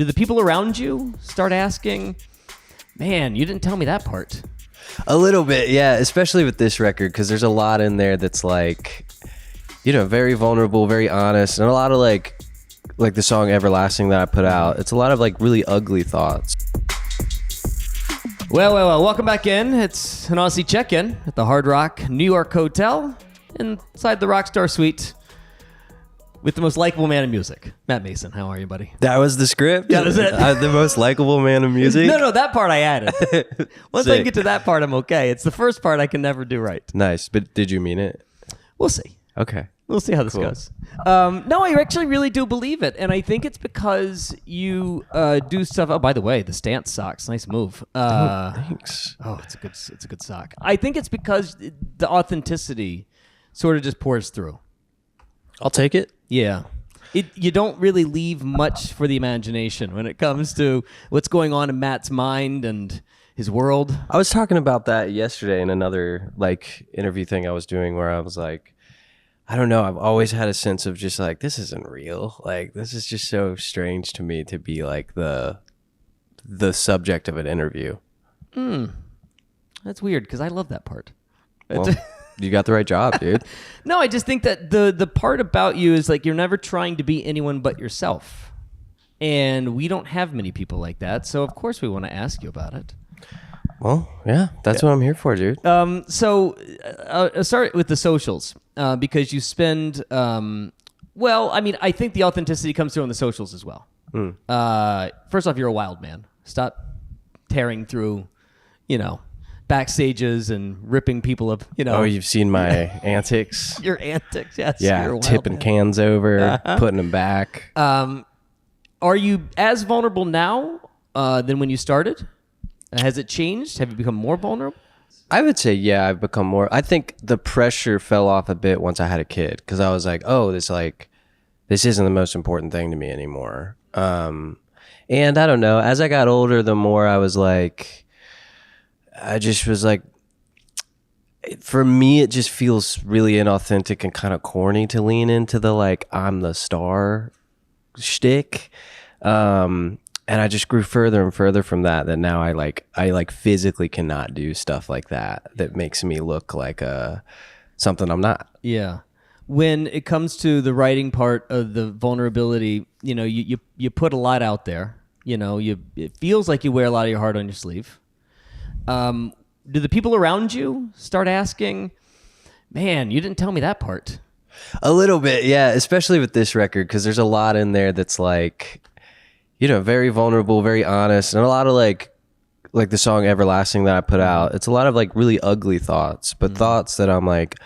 do the people around you start asking, man, you didn't tell me that part? A little bit, yeah, especially with this record, because there's a lot in there that's like, very vulnerable, very honest, and a lot of like the song Everlasting that I put out. It's a lot of like really ugly thoughts. Well, welcome back in. It's an Audacy check-in at the Hard Rock New York Hotel inside the Rockstar Suite with the most likable man in music, Matt Maeson. How are you, buddy? That was the script? Yeah, that's it. The most likable man in music? No, that part I added. Once I Sick. get to that part, I'm okay. It's the first part I can never do right. Nice, but did you mean it? We'll see. Okay. We'll see how this goes. No, I actually really do believe it, and I think it's because you do stuff. Oh, by the way, the stance socks, nice move. Thanks. Oh, it's a good sock. I think it's because the authenticity sort of just pours through. I'll take it. Yeah. You don't really leave much for the imagination when it comes to what's going on in Matt's mind and his world. I was talking about that yesterday in another interview thing I was doing where I was like, I don't know, I've always had a sense of just like, this isn't real. Like, this is just so strange to me to be like the subject of an interview. That's weird because I love that part. Well, you got the right job, dude. No, I just think that the part about you is like you're never trying to be anyone but yourself. And we don't have many people like that, so of course we want to ask you about it. Well, yeah, that's what I'm here for, dude. So I'll start with the socials because you spend, I think the authenticity comes through on the socials as well. First off, you're a wild man. Stop tearing through, backstages and ripping people up, Oh, you've seen my antics? Your antics, yes. Yeah, you're a wild tipping man. cans over, putting them back. Are you as vulnerable now than when you started? Has it changed? Have you become more vulnerable? I would say, yeah, I've become more. I think the pressure fell off a bit once I had a kid because I was like, oh, this isn't the most important thing to me anymore. And I don't know, as I got older, the more I was like, for me, it just feels really inauthentic and kind of corny to lean into the like, I'm the star shtick. And I just grew further and further from that now I physically cannot do stuff like that makes me look like something I'm not. Yeah. When it comes to the writing part of the vulnerability, you put a lot out there. It feels like you wear a lot of your heart on your sleeve. Do the people around you start asking, man, you didn't tell me that part? A little bit, yeah, especially with this record because there's a lot in there that's like, very vulnerable, very honest, and a lot of like the song Everlasting that I put out. It's a lot of like really ugly thoughts, but thoughts that I'm like,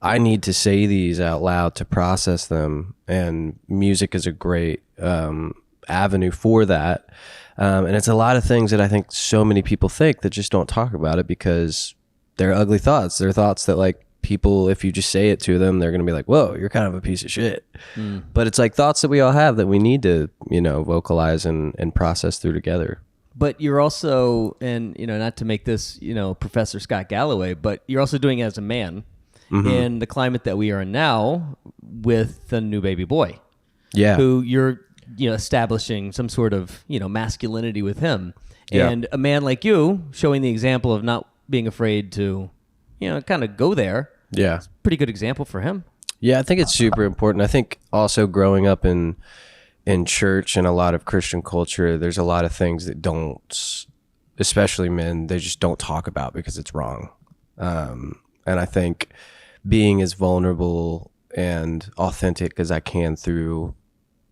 I need to say these out loud to process them, and music is a great avenue for that. And it's a lot of things that I think so many people think that just don't talk about it because they're ugly thoughts. They're thoughts that like people, if you just say it to them, they're going to be like, whoa, you're kind of a piece of shit. But it's like thoughts that we all have that we need to, vocalize and process through together. But you're also, and not to make this, Professor Scott Galloway, but you're also doing it as a man in the climate that we are in now with the new baby boy. Yeah. Who you're, establishing some sort of, masculinity with him. Yeah. And a man like you showing the example of not being afraid to, kind of go there. Yeah. It's a pretty good example for him. Yeah, I think it's super important. I think also growing up in church and a lot of Christian culture, there's a lot of things that don't, especially men, they just don't talk about because it's wrong. And I think being as vulnerable and authentic as I can through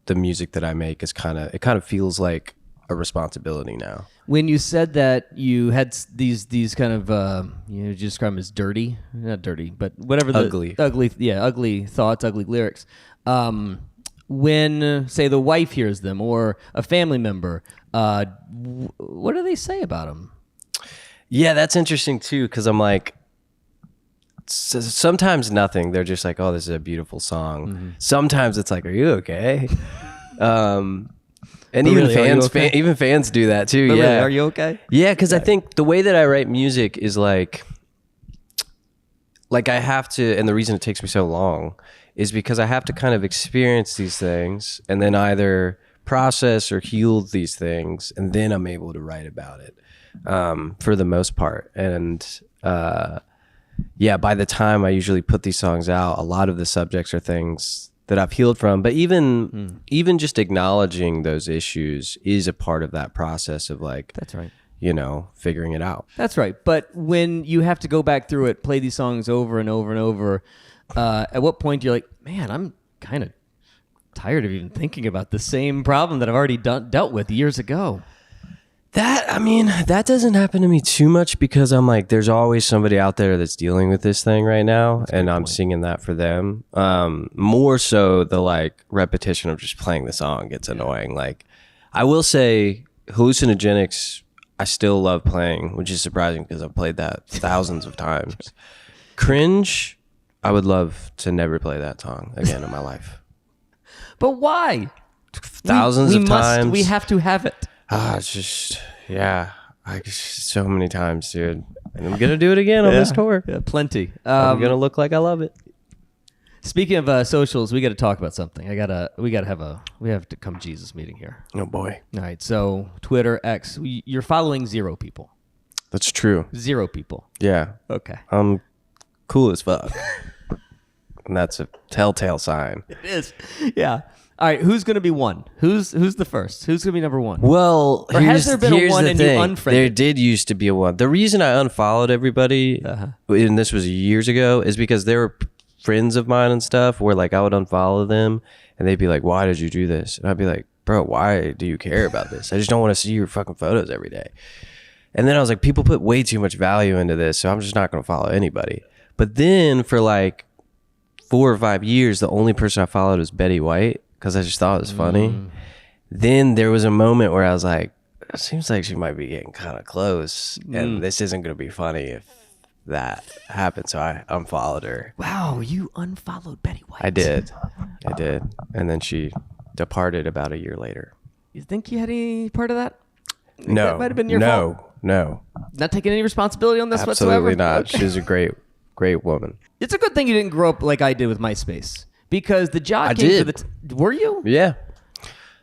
the music that I make is it kind of feels like a responsibility now. When you said that you had these kind of you describe them as dirty, not dirty, but whatever Ugly thoughts, ugly lyrics. When say the wife hears them or a family member, what do they say about them? Yeah, that's interesting too because I'm like, sometimes nothing. They're just like, oh, this is a beautiful song. Sometimes it's like, are you okay? And even really, fans, okay? even fans do that too. But yeah, really, are you okay? Yeah, because I think the way that I write music is like I have to, and the reason it takes me so long is because I have to kind of experience these things and then either process or heal these things, and then I'm able to write about it, for the most part. And yeah, by the time I usually put these songs out, a lot of the subjects are things that I've healed from. But even just acknowledging those issues is a part of that process of like, that's right, figuring it out. That's right. But when you have to go back through it, play these songs over and over and over, at what point you're like, man, I'm kind of tired of even thinking about the same problem that I've already dealt with years ago. That doesn't happen to me too much because I'm like, there's always somebody out there that's dealing with this thing right now, and I'm singing that for them. More so the like repetition of just playing the song gets annoying. Like, I will say Hallucinogenics, I still love playing, which is surprising because I've played that thousands of times. Cringe, I would love to never play that song again in my life. But why? Thousands of times. We have to have it. It's just, yeah, so many times, dude. And I'm gonna do it again on this tour. Yeah, plenty. I'm gonna look like I love it. Speaking of socials, we got to talk about something. We have to come Jesus meeting here. Oh boy. All right. So Twitter, X, you're following 0 people. That's true. 0 people. Yeah. Okay. I'm cool as fuck. And that's a telltale sign. It is. Yeah. All right. Who's going to be one? Who's the first? Who's going to be number one? Well, or has there been a one and you unfriended? There did used to be a one. The reason I unfollowed everybody, and this was years ago, is because there were friends of mine and stuff where like I would unfollow them and they'd be like, why did you do this? And I'd be like, bro, why do you care about this? I just don't want to see your fucking photos every day. And then I was like, people put way too much value into this, so I'm just not going to follow anybody. But then for like 4 or 5 years, the only person I followed was Betty White because I just thought it was funny. Then there was a moment where I was like, it seems like she might be getting kind of close and this isn't going to be funny if that happened. So I unfollowed her. Wow, you unfollowed Betty White. I did. And then she departed about a year later. You think you had any part of that? No. That might have been your fault. No. Not taking any responsibility on this whatsoever? Absolutely not. Okay. She's a great woman. It's a good thing you didn't grow up like I did with MySpace. Because the jockeying for the... Were you? Yeah.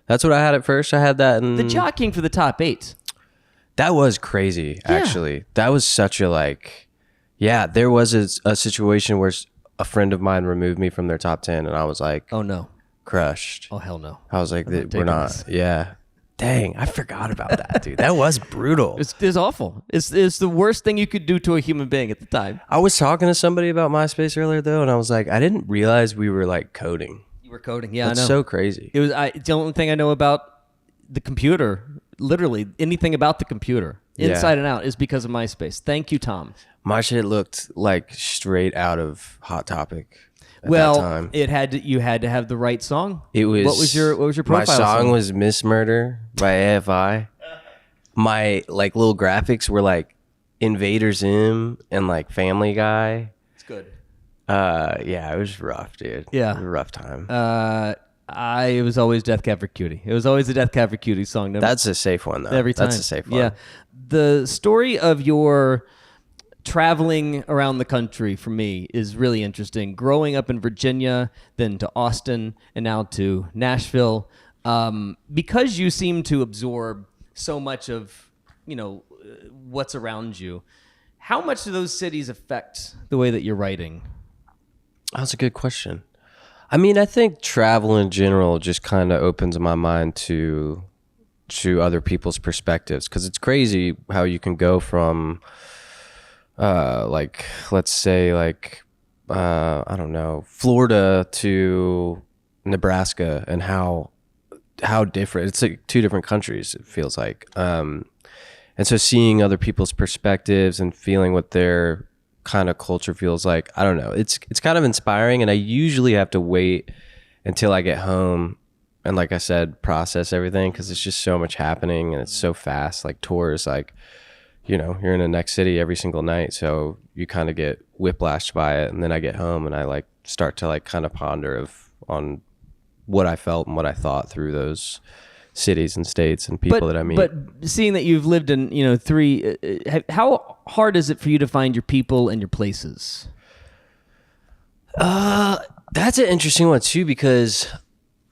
That's what I had at first. I had that in... The jockeying for the top 8. That was crazy, actually. That was such a like... Yeah, there was a situation where a friend of mine removed me from their top 10 and I was like... Oh, no. Crushed. Oh, hell no. I was like, we're not... This. Yeah. Dang, I forgot about that, dude. That was brutal. It's awful. It's the worst thing you could do to a human being at the time. I was talking to somebody about MySpace earlier, though, and I was like, I didn't realize we were, like, coding. You were coding, yeah, That's I know. so crazy. It's the only thing I know about the computer, literally anything about the computer, inside and out, is because of MySpace. Thank you, Tom. My shit looked like straight out of Hot Topic. Well, that time. You had to have the right song. It was. What was your profile My song was "Miss Murder" by AFI. My like little graphics were like Invader Zim and like Family Guy. It's good. Yeah, it was rough, dude. Yeah, it was a rough time. It was always Death Cab for Cutie. It was always the Death Cab for Cutie song. That's a safe one though. Every time. That's a safe one. Yeah, the story of your traveling around the country for me is really interesting. Growing up in Virginia, then to Austin, and now to Nashville, because you seem to absorb so much of what's around you. How much do those cities affect the way that you're writing? That's a good question. I mean, I think travel in general just kind of opens my mind to other people's perspectives because it's crazy how you can go from like, let's say like, I don't know, Florida to Nebraska and how different, it's like 2 different countries, it feels like. And so seeing other people's perspectives and feeling what their kind of culture feels like, I don't know, it's kind of inspiring. And I usually have to wait until I get home and, like I said, process everything because it's just so much happening and it's so fast. Like tours, like, you're in the next city every single night, so you kind of get whiplashed by it. And then I get home and I like start to like kind of ponder on what I felt and what I thought through those cities and states and people that I meet. But seeing that you've lived in 3, how hard is it for you to find your people and your places? That's an interesting one too because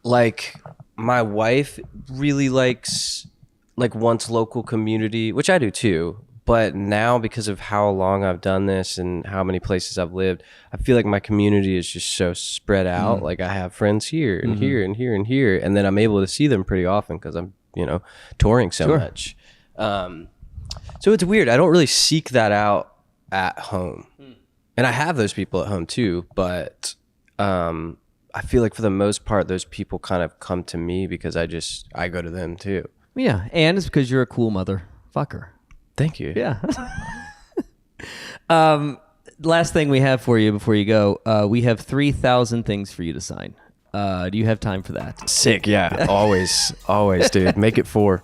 like my wife really likes, like, wants local community, which I do too. But now, because of how long I've done this and how many places I've lived, I feel like my community is just so spread out. Like, I have friends here and here and here and here, and then I'm able to see them pretty often because I'm, touring so much. So it's weird. I don't really seek that out at home. And I have those people at home too, but I feel like for the most part, those people kind of come to me because I go to them too. Yeah, and it's because you're a cool motherfucker. Thank you. Yeah. Last thing we have for you before you go, we have 3,000 things for you to sign. Do you have time for that? Sick, yeah. Always, dude. Make it 4.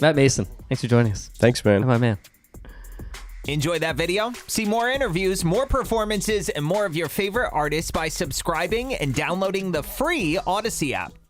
Matt Maeson, thanks for joining us. Thanks, man. My man. Enjoy that video? See more interviews, more performances, and more of your favorite artists by subscribing and downloading the free Audacy app.